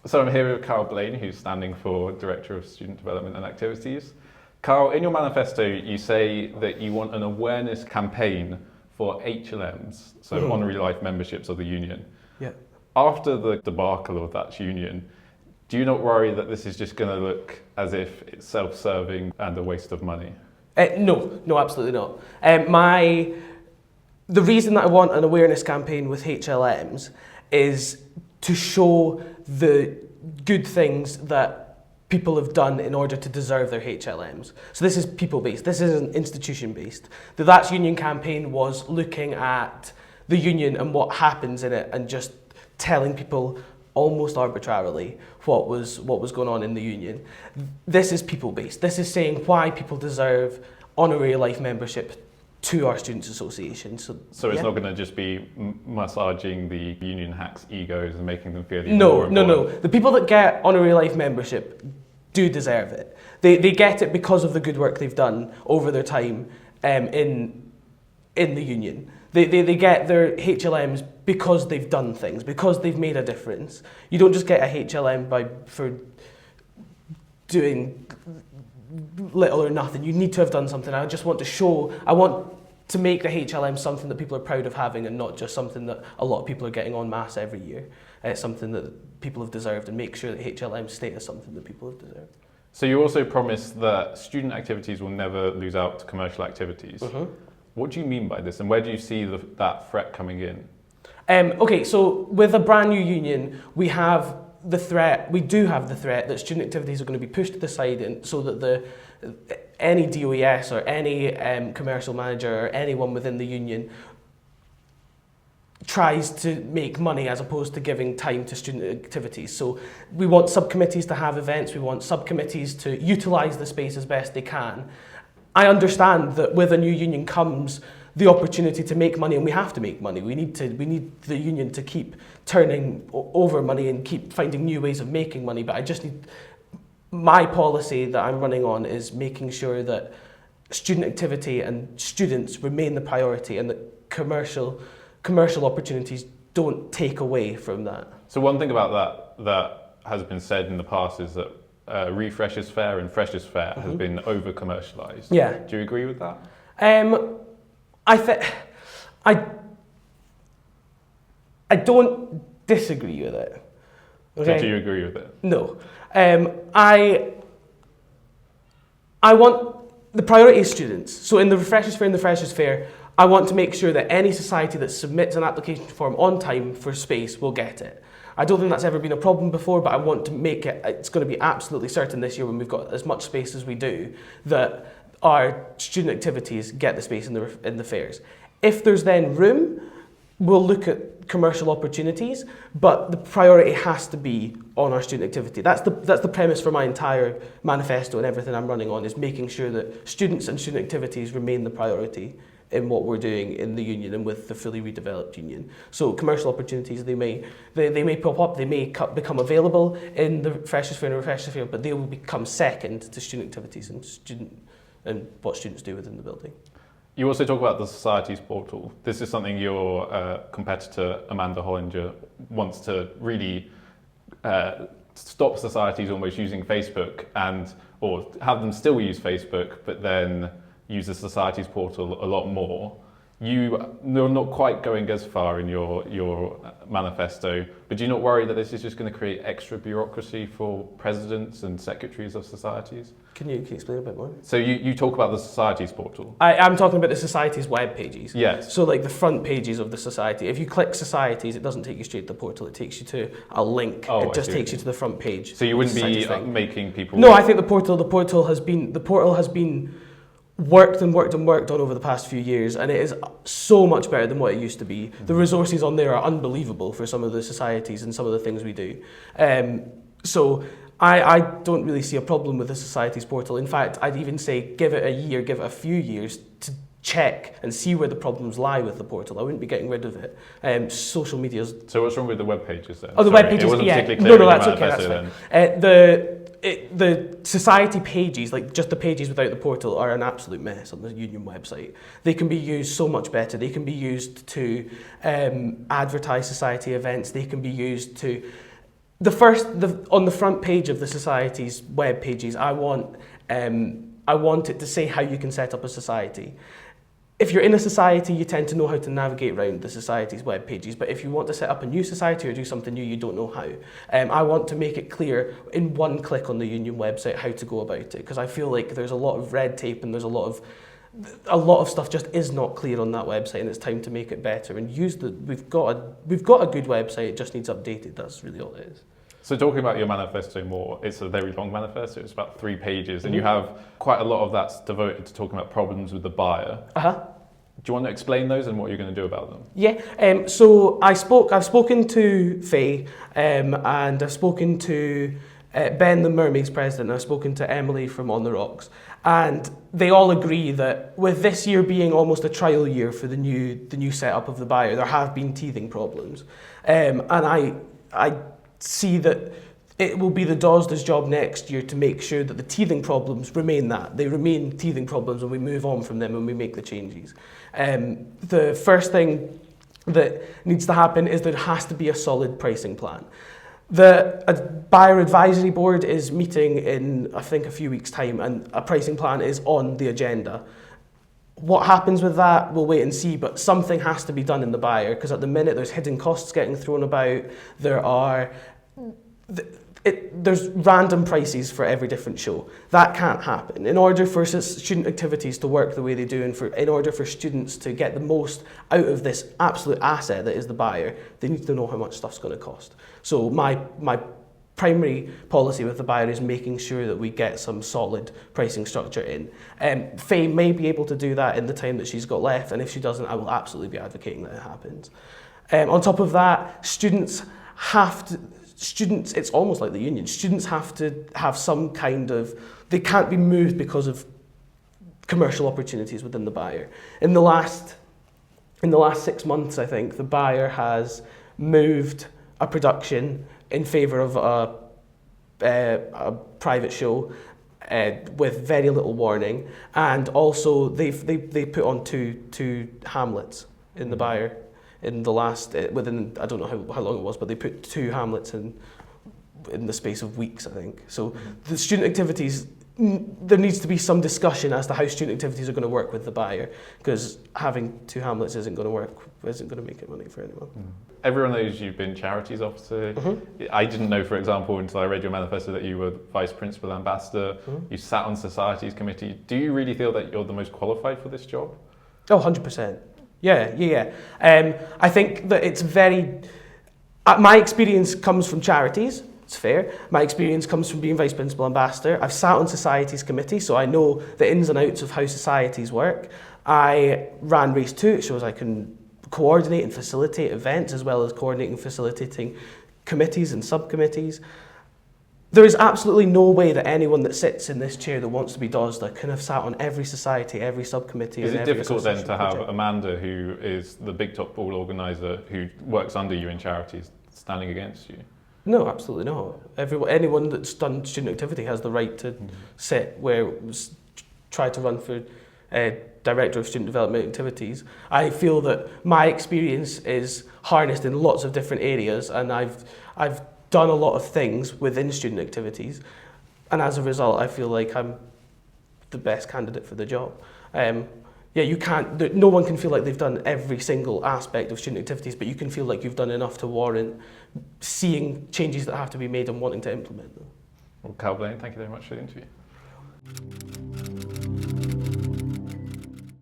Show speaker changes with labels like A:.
A: So I'm here with Kyle Blain, who's standing for Director of Student Development and Activities. Kyle, in your manifesto, you say that you want an awareness campaign for HLMs, so honorary life memberships of the union.
B: Yeah.
A: After the debacle of that union, do you not worry that this is just going to look as if it's self-serving and a waste of money?
B: No, absolutely not. The reason that I want an awareness campaign with HLMs is to show the good things that people have done in order to deserve their HLMs. So this is people-based, this isn't institution-based. The That's Union campaign was looking at the union and what happens in it and just telling people almost arbitrarily what was going on in the union. This is people-based. This is saying why people deserve honorary life membership to our Students' Association. So it's
A: not going to just be massaging the union hacks' egos and making them feel even more important?
B: No. The people that get honorary life membership do deserve it. They get it because of the good work they've done over their time in the union. They get their HLMs because they've done things, because they've made a difference. You don't just get a HLM for doing little or nothing. You need to have done something. I want to make the HLM something that people are proud of having and not just something that a lot of people are getting en masse every year. It's something that people have deserved, and make sure that HLMs stay as something that people have deserved.
A: So you also promise that student activities will never lose out to commercial activities. What do you mean by this, and where do you see that threat coming in?
B: Okay, so with a brand new union, we do have the threat that student activities are going to be pushed to the side, so that any DOES or any commercial manager or anyone within the union tries to make money as opposed to giving time to student activities. So we want subcommittees to have events, we want subcommittees to utilise the space as best they can. I understand that with a new union comes the opportunity to make money, and we have to make money. We need the union to keep turning over money and keep finding new ways of making money, but I just need, my policy that I'm running on is making sure that student activity and students remain the priority, and that commercial opportunities don't take away from that.
A: So one thing about that has been said in the past is that Refreshers Fair and Freshers Fair has been over-commercialised.
B: Yeah.
A: Do you agree with that?
B: I don't disagree with it. Okay?
A: So do you agree with it?
B: No. I want the priority is students. So in the Refreshers Fair and the Freshers Fair, I want to make sure that any society that submits an application form on time for space will get it. I don't think that's ever been a problem before, but I want to make it's going to be absolutely certain this year, when we've got as much space as we do, that our student activities get the space in the fairs. If there's then room, we'll look at commercial opportunities, but the priority has to be on our student activity. That's the premise for my entire manifesto and everything I'm running on, is making sure that students and student activities remain the priority in what we're doing in the union and with the fully redeveloped union. So commercial opportunities, they may pop up, they may become available in the Freshers Fair and Refreshers Fair, but they will become second to student activities and what students do within the building.
A: You also talk about the Societies portal. This is something your competitor, Amanda Hollinger, wants to really stop societies almost using Facebook, or have them still use Facebook, but then use the Societies portal a lot more. You're not quite going as far in your manifesto, but do you not worry that this is just going to create extra bureaucracy for presidents and secretaries of societies?
B: Can you explain a bit more?
A: So you talk about the Societies portal.
B: I'm talking about the Societies web pages.
A: Yes.
B: So like the front pages of the society. If you click Societies, it doesn't take you straight to the portal, it takes you to a link. It just takes you to the front page.
A: So you wouldn't be making people...
B: No, I think the portal has been worked on over the past few years, and it is so much better than what it used to be. The resources on there are unbelievable for some of the societies and some of the things we do. So I don't really see a problem with the Societies portal. In fact, I'd even say give it a year, give it a few years to check and see where the problems lie with the portal. I wouldn't be getting rid of it. Social media's...
A: So what's wrong with the web pages then?
B: Oh, the web pages,
A: it wasn't
B: yeah.
A: particularly clear
B: No, that's okay, that's fine. The society pages, like just the pages without the portal, are an absolute mess on the union website. They can be used so much better. They can be used to advertise society events. They can be used to On the front page of the Society's web pages, I want it to say how you can set up a society. If you're in a society, you tend to know how to navigate around the Society's web pages, but if you want to set up a new society or do something new, you don't know how. I want to make it clear in one click on the Union website how to go about it, because I feel like there's a lot of red tape and there's a lot of stuff just is not clear on that website, and it's time to make it better and we've got a good website, it just needs updated. That's really all it is.
A: So talking about your manifesto more, it's a very long manifesto, it's about 3 pages, and you have quite a lot of that's devoted to talking about problems with the buyer. Do you want to explain those and what you're going to do about them?
B: Yeah, so I've spoken to Faye, and I've spoken to Ben, the Mermaids president, and I've spoken to Emily from On the Rocks, and they all agree that with this year being almost a trial year for the new setup of the buyer, there have been teething problems, and I see that it will be the DoSDA's job next year to make sure that the teething problems remain they remain teething problems and we move on from them and we make the changes. The first thing that needs to happen is there has to be a solid pricing plan. The buyer advisory board is meeting in, I think, a few weeks' time, and a pricing plan is on the agenda. What happens with that, we'll wait and see, but something has to be done in the buyer, because at the minute there's hidden costs getting thrown about, there's random prices for every different show. That can't happen. In order for student activities to work the way they do, and in order for students to get the most out of this absolute asset that is the buyer, they need to know how much stuff's going to cost. So my primary policy with the buyer is making sure that we get some solid pricing structure in. Faye may be able to do that in the time that she's got left, and if she doesn't, I will absolutely be advocating that it happens. On top of that, students, it's almost like the union, students have to have some kind of, they can't be moved because of commercial opportunities within the buyer. In the last 6 months, I think, the buyer has moved a production in favour of a private show with very little warning, and also they put on two Hamlets in the buyer in the last within, I don't know how long it was, but they put 2 Hamlets in the space of weeks, I think. So the student activities, there needs to be some discussion as to how student activities are going to work with the buyer, because having 2 Hamlets isn't going to make it money for anyone.
A: Everyone knows you've been charities officer. I didn't know, for example, until I read your manifesto, that you were vice principal ambassador. You sat on societies committee. Do you really feel that you're the most qualified for this job?
B: Oh, 100%. Yeah. I think that it's very... my experience comes from charities, it's fair. My experience comes from being vice principal ambassador. I've sat on societies committee, so I know the ins and outs of how societies work. I ran Race 2, it shows I can coordinate and facilitate events, as well as coordinating and facilitating committees and subcommittees. There is absolutely no way that anyone that sits in this chair that wants to be DoSDA can have sat on every society, every subcommittee.
A: Is it difficult then to have
B: project.
A: Amanda, who is the big top ball organiser, who works under you in charities, standing against you?
B: No, absolutely not. Anyone that's done student activity has the right to sit where try to run for Director of Student Development Activities. I feel that my experience is harnessed in lots of different areas, and I've done a lot of things within student activities, and as a result I feel like I'm the best candidate for the job. No one can feel like they've done every single aspect of student activities, but you can feel like you've done enough to warrant seeing changes that have to be made and wanting to implement them.
A: Well, Kyle Blain, thank you very much for the interview.